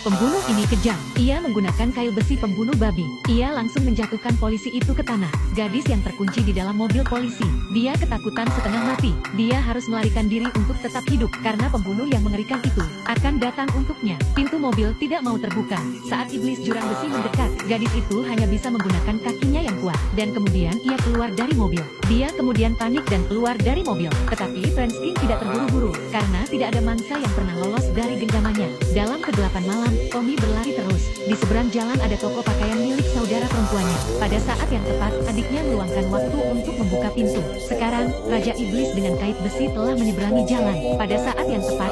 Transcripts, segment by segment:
Pembunuh ini kejam. Ia menggunakan kail besi pembunuh babi. Ia langsung menjatuhkan polisi itu ke tanah. Gadis yang terkunci di dalam mobil polisi. Dia ketakutan setengah mati. Dia harus melarikan diri untuk tetap hidup karena pembunuh yang mengerikan itu akan datang untuknya. Pintu mobil tidak mau terbuka. Saat iblis jurang besi mendekat, gadis itu hanya bisa menggunakan kakinya yang kuat. Dan kemudian ia keluar dari mobil. Dia kemudian panik dan keluar dari mobil. Tetapi Franskin tidak terburu-buru karena tidak ada mangsa yang pernah lolos dari genggamannya. Dalam kegelapan malam, Tommy berlari terus. Di seberang jalan ada toko pakaian milik saudara perempuannya. Pada saat yang tepat, adiknya meluangkan waktu untuk membuka pintu. Sekarang, Raja Iblis dengan kait besi telah menyeberangi jalan. Pada saat yang tepat,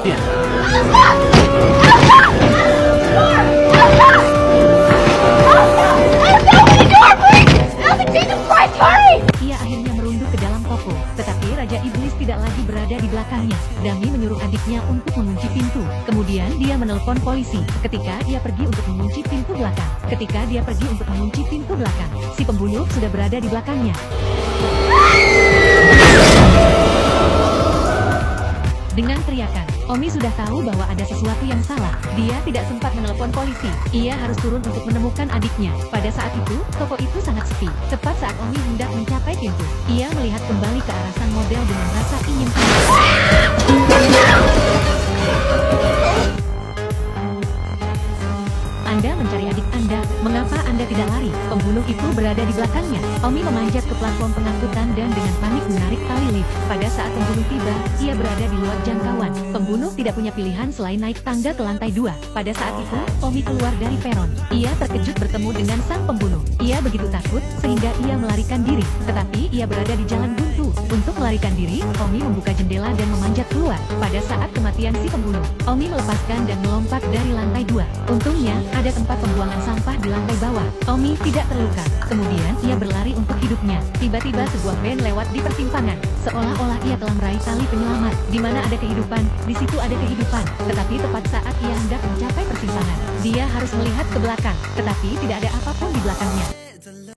ia akhirnya merunduk ke dalam toko. Tetapi Raja Iblis tidak lagi berada di belakangnya. Dami menyuruh adiknya untuk mengunci pintu. Kemudian dia menelpon polisi. Ketika dia pergi untuk mengunci pintu belakang, si pembunuh sudah berada di belakangnya. Dengan teriakan, Omi sudah tahu bahwa ada sesuatu yang salah. Dia tidak sempat menelpon polisi. Ia harus turun untuk menemukan adiknya. Pada saat itu, toko itu sangat sepi. Tepat saat Omi hendak mencapai pintu, ia melihat kembali ke arah sang model dengan rasa ingin tahu. Anda mencari adik Anda, mengapa Anda tidak lari? Pembunuh itu berada di belakangnya. Omi memanjat ke platform pengangkutan dan dengan panik menarik tali lift. Pada saat pembunuh tiba, ia berada di luar jangkauan. Pembunuh tidak punya pilihan selain naik tangga ke lantai 2. Pada saat itu, Omi keluar dari peron. Ia terkejut bertemu dengan sang pembunuh. Ia begitu takut sehingga ia melarikan diri. Tetapi ia berada di jalan buntu. Untuk melarikan diri, Omi membuka jendela dan memanjat keluar. Pada saat kematian si pembunuh, Omi melepaskan dan melompat dari lantai 2. Untungnya, ada tempat pembuangan sampah di lantai bawah. Omi tidak terluka. Kemudian, ia berlari untuk hidupnya. Tiba-tiba sebuah band lewat di persimpangan. Seolah-olah ia telah meraih tali penyelamat. Di mana ada kehidupan, di situ ada kehidupan. Tetapi tepat saat ia hendak mencapai persimpangan, dia harus melihat ke belakang. Tetapi tidak ada apapun di belakangnya.